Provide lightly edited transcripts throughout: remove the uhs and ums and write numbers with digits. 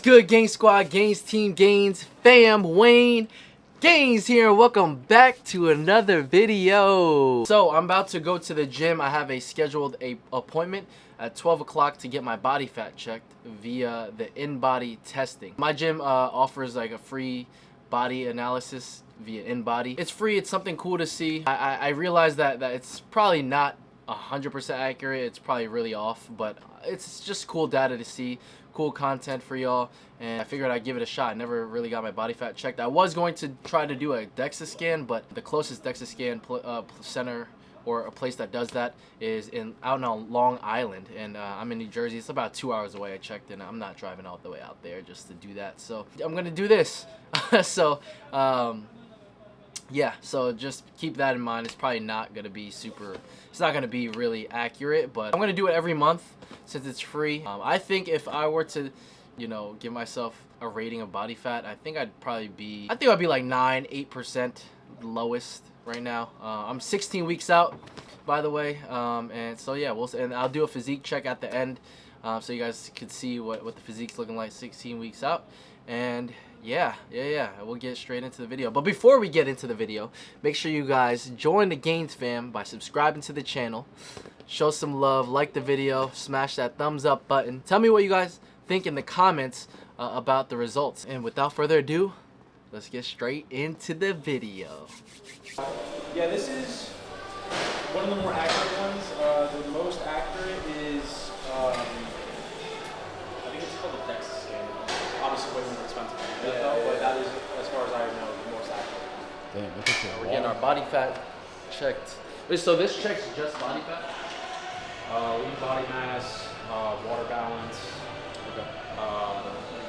What's good, Gang Squad, Gains Team, Gains fam, Wayne Gains here, and welcome back to another video. So I'm about to go to the gym. I have a scheduled appointment at 12 o'clock to get my body fat checked via the in-body testing. My gym offers like a free body analysis via in-body. It's free. It's something cool to see. I realize that it's probably not 100% accurate. It's probably really off, but it's just cool data to see, cool content for y'all, and I figured I'd give it a shot. I never really got my body fat checked. I was going to try to do a DEXA scan, but the closest DEXA scan center or a place that does that is out on Long Island, and I'm in New Jersey. It's about 2 hours away. I checked, and I'm not driving all the way out there just to do that. So I'm gonna do this. Yeah, so just keep that in mind. It's probably not gonna be it's not gonna be really accurate, but I'm gonna do it every month since it's free. I think if I were to, give myself a rating of body fat, I think I'd be like 9-8% lowest right now. I'm 16 weeks out, by the way, and so yeah, and I'll do a physique check at the end, so you guys could see what the physique's looking like 16 weeks out. And yeah, we'll get straight into the video. But before we get into the video, make sure you guys join the Gains fam by subscribing to the channel. Show some love, like the video, smash that thumbs up button. Tell me what you guys think in the comments about the results. And without further ado, let's get straight into the video. Yeah, this is one of the more accurate ones. The most accurate is, I think it's called a DEXA scan. Obviously way more expensive than that, but that is, as far as I know, the most accurate. Damn, we're getting our body fat checked. So this checks just body fat? Lean body mass, water balance,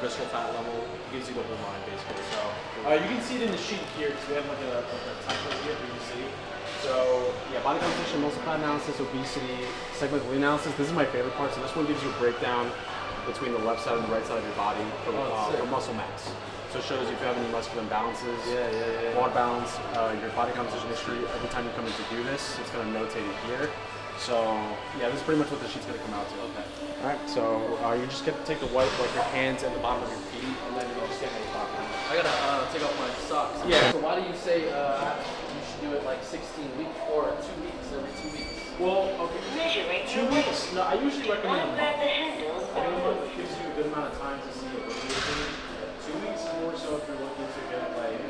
visceral fat level, gives you the whole line basically. So you can see it in the sheet here because we have like a template here for you to see. So yeah, body composition, muscle fat analysis, obesity, segmental lean analysis. This is my favorite part. So this one gives you a breakdown between the left side and the right side of your body for muscle mass. So it shows you if you have any muscular imbalances, water balance, your body composition history. Every time you come in to do this, it's going to notate it here. So yeah, this is pretty much what the sheet's going to come out to. Okay. All right. So you just get to take the wipe, like your hands and the bottom of your feet, and then you just get a top. I gotta take off my socks. Yeah. So why do you say you should do it like 16 weeks or 2 weeks, every 2 weeks? Well, okay. 2 weeks. No, I usually recommend a month. I think a month gives you a good amount of time to see a variation. 2 weeks is more so if you're looking to get like.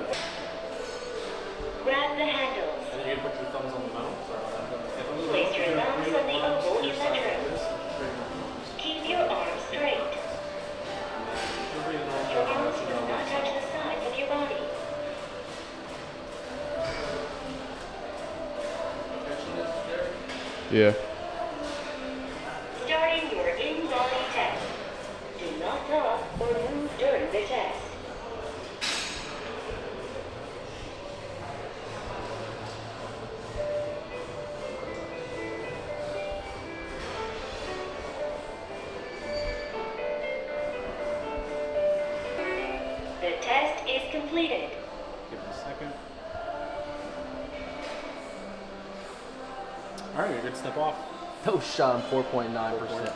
Grab the handles. And then you're gonna put your thumbs on the metal. Place your thumbs on the oval in the trim. Keep your arms straight. Your arms do not touch the sides of your body. Yeah. Starting your in-body test. Do not talk or move during the test. The test is completed. Give it a second. All right, you're good to step off. No shot, 4.9%.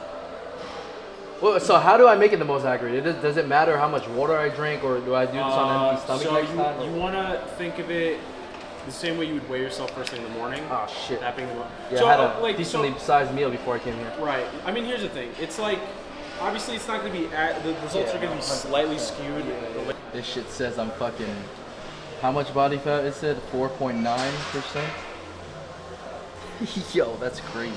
Well, so how do I make it the most accurate? Does it matter how much water I drink, or do I do this on empty stomach next time? You want to think of it the same way you would weigh yourself first thing in the morning. Oh shit. That being Yeah, so, I had a decently sized meal before I came here. Right. I mean, here's the thing. It's like, obviously, it's not going to be the results are going to be slightly skewed. This shit says I'm fucking. How much body fat it said? 4.9%. Yo, that's crazy.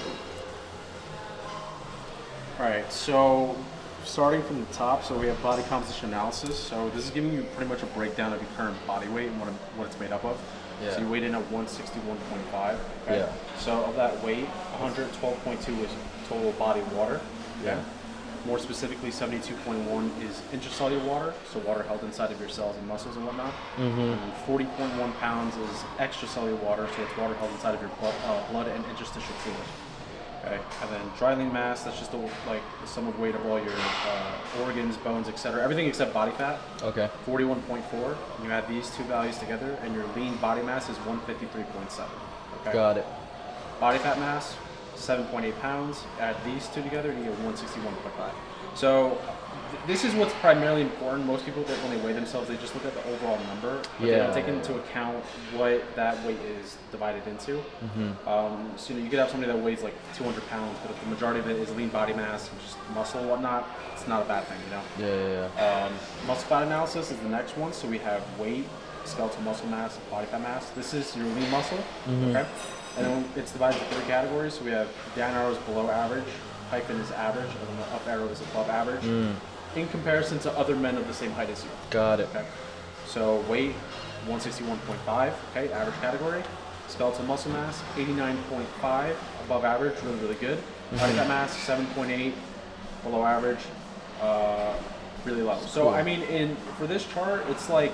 Alright, so starting from the top, so we have body composition analysis. So this is giving you pretty much a breakdown of your current body weight and what it's made up of. Yeah. So you weighed in at 161.5. Okay? Yeah. So of that weight, 112.2 is total body water. Yeah. More specifically, 72.1 is intracellular water, so water held inside of your cells and muscles and whatnot. And 40.1 pounds is extracellular water, so it's water held inside of your blood and interstitial fluid. Okay, and then dry lean mass, that's just the sum of weight of all your organs, bones, etc. Everything except body fat. Okay. 41.4. You add these two values together, and your lean body mass is 153.7. Okay. Got it. Body fat mass, 7.8 pounds. Add these two together and you get 161.5. So this is what's primarily important. Most people, when they weigh themselves, they just look at the overall number, but they don't take into account what that weight is divided into. So you could have somebody that weighs like 200 pounds, but if the majority of it is lean body mass and just muscle and whatnot, it's not a bad thing, you know? Muscle fat analysis is the next one. So we have weight, skeletal muscle mass, and body fat mass. This is your lean muscle, okay? And then it's divided into 3 categories. So we have down arrow is below average, hyphen is average, and then the up arrow is above average. In comparison to other men of the same height as you. Got it. Okay. So weight, 161.5, okay, average category. Skeletal muscle mass, 89.5, above average, really, really good. Body fat mass, 7.8, below average, really low. So cool. I mean, for this chart, it's like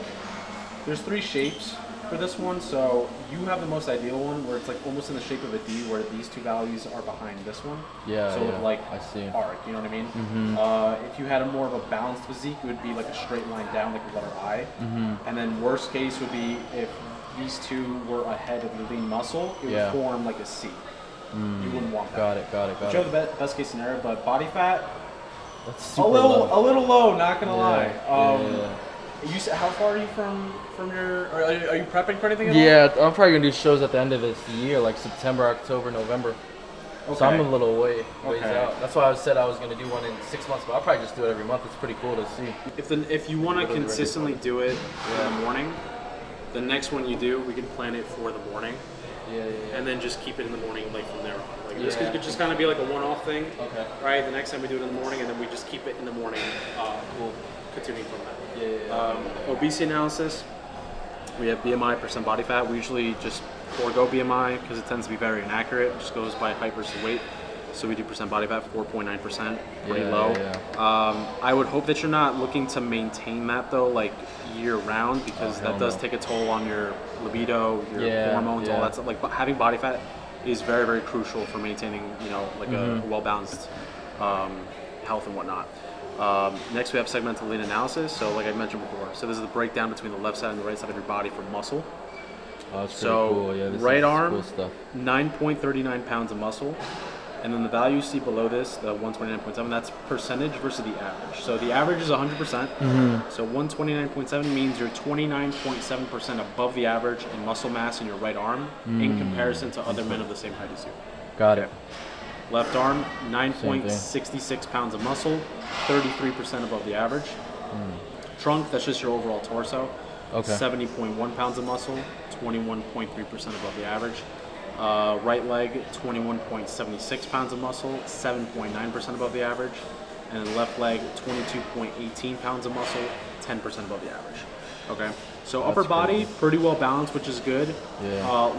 there's 3 shapes for this one. So you have the most ideal one where it's like almost in the shape of a D, where these 2 values are behind this one. So with like I see. arc, you know what I mean? If you had a more of a balanced physique, it would be like a straight line down, like a letter I. And then worst case would be if these 2 were ahead of the lean muscle, it would form like a C. You wouldn't want that. Got it. Show the best case scenario, but body fat, That's super a little low, not gonna lie. You said, how far are you from your? Are you prepping for anything at all? Yeah, I'm probably gonna do shows at the end of this year, like September, October, November. Okay. So I'm a little ways Okay. out. That's why I said I was gonna do one in 6 months, but I'll probably just do it every month. It's pretty cool to see. If you want to consistently do it in the morning, the next one you do, we can plan it for the morning. And then just keep it in the morning, like from there on. Like this could just kind of be like a one-off thing. Okay. Right. The next time we do it in the morning, and then we just keep it in the morning. Cool. Continuing from that. Obesity analysis. We have BMI, percent body fat. We usually just forego BMI because it tends to be very inaccurate. It just goes by height versus weight. So we do percent body fat, 4.9%, pretty low. I would hope that you're not looking to maintain that though, like year round, because that does take a toll on your libido, your hormones, all that stuff. Like having body fat is very, very crucial for maintaining, you know, like a well-balanced health and whatnot. Next we have segmental lean analysis. So like I mentioned before, so this is the breakdown between the left side and the right side of your body for muscle. Oh, that's so pretty cool. Yeah, this right is arm, cool stuff. 9.39 pounds of muscle. And then the value you see below this, the 129.7, that's percentage versus the average. So the average is 100%. So 129.7 means you're 29.7% above the average in muscle mass in your right arm in comparison to other men of the same height as you. Got it. Left arm, 9.66 pounds of muscle, 33% above the average. Trunk, that's just your overall torso. 70.1 pounds of muscle, 21.3% above the average. Right leg, 21.76 pounds of muscle, 7.9% above the average. And then left leg, 22.18 pounds of muscle, 10% above the average. Okay, so upper body, pretty well balanced, which is good.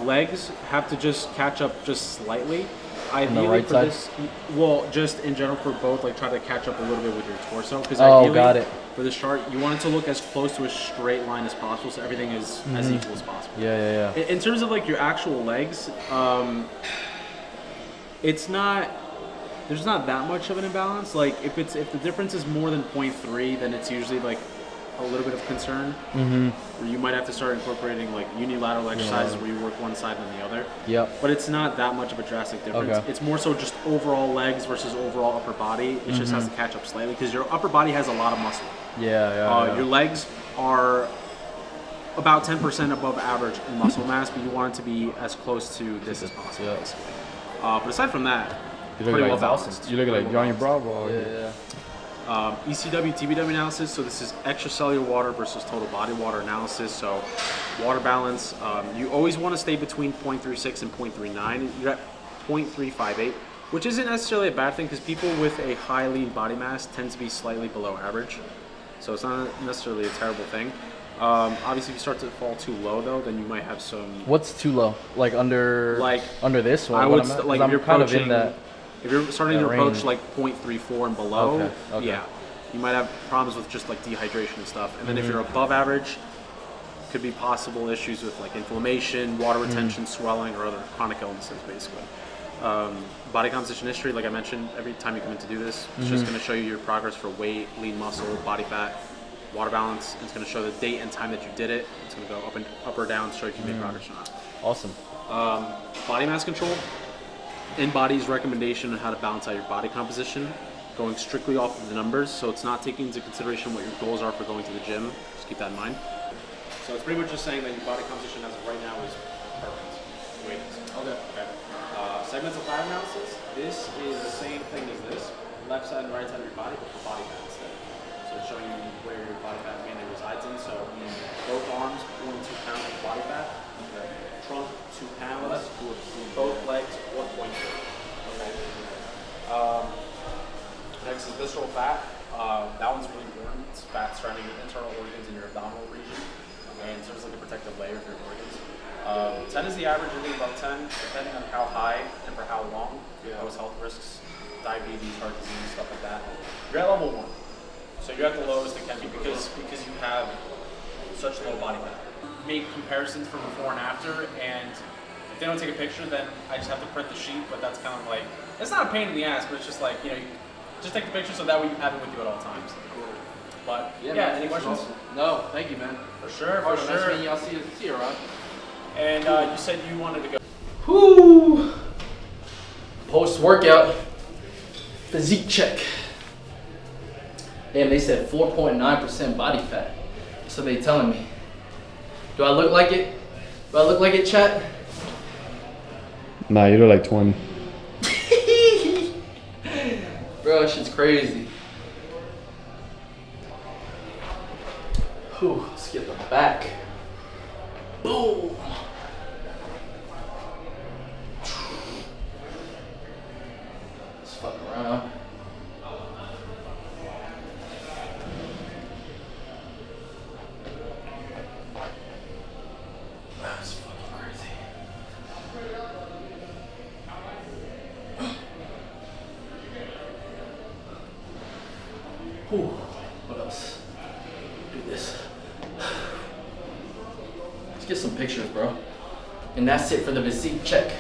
Legs have to just catch up just slightly. Ideally right for side? this, well, just in general for both, like try to catch up a little bit with your torso. Because got it. for this chart, you want it to look as close to a straight line as possible, so everything is as equal as possible. In terms of like your actual legs, it's not. There's not that much of an imbalance. Like if the difference is more than 0.3, then it's usually like a little bit of concern. Where you might have to start incorporating like unilateral exercises where you work one side than the other. But it's not that much of a drastic difference. It's more so just overall legs versus overall upper body. It just has to catch up slightly because your upper body has a lot of muscle. Your legs are about 10% above average in muscle mass, but you want it to be as close to this as possible. But aside from that, pretty well balanced. You look like Johnny Bravo. ECW, TBW analysis. So this is extracellular water versus total body water analysis. So water balance, you always want to stay between 0.36 and 0.39. You're at 0.358, which isn't necessarily a bad thing because people with a high lean body mass tend to be slightly below average. So it's not necessarily a terrible thing. Obviously, if you start to fall too low, though, then you might have some. What's too low? Like under this one? I would like I'm kind of in that. If you're starting to approach like 0.34 and below, Okay. you might have problems with just like dehydration and stuff. And then if you're above average, could be possible issues with like inflammation, water retention, swelling, or other chronic illnesses, basically. Body composition history, like I mentioned, every time you come in to do this, it's just going to show you your progress for weight, lean muscle, body fat, water balance. It's going to show the date and time that you did it. It's going to go up or down to show if you made progress or not. Awesome. Body mass control. InBody's recommendation on how to balance out your body composition. going strictly off of the numbers, so it's not taking into consideration what your goals are for going to the gym. Just keep that in mind. So it's pretty much just saying that your body composition as of right now is perfect. The way it is. Okay. Segmental fat analysis. This is the same thing as this. Left side and right side of your body, but for body fat instead. So it's showing you where your body fat mainly resides in. So both arms, 0.2 pounds of body fat. Trunk, 2 pounds. Both legs, 1.2. Okay. Next is visceral fat. That one's really important. It's fat surrounding your internal organs in your abdominal region, and serves like a protective layer for your organs. 10 is the average, anything above 10, depending on how high and for how long. Those health risks, diabetes, heart disease, stuff like that. You're at level 1, so you're at the lowest it can be because you have such low body fat. Make comparisons from before and after, and if they don't take a picture, then I just have to print the sheet. But that's kind of like, it's not a pain in the ass, but it's just like, you know, just take the picture so that way you have it with you at all times. But yeah, man, any questions? Awesome. No, thank you, man. For sure, Nice for sure. meeting you. I'll see you around. And you said you wanted to go. Whoo! Post-workout physique check. Damn, they said 4.9% body fat. So they telling me. Do I look like it? Do I look like it, chat? Nah, you look like 20. Bro, that shit's crazy. Whew, let's get the back. Boom! Let's fuck around. That's fucking crazy. Whew. What else? Do this. Let's get some pictures, bro. And that's it for the physique check.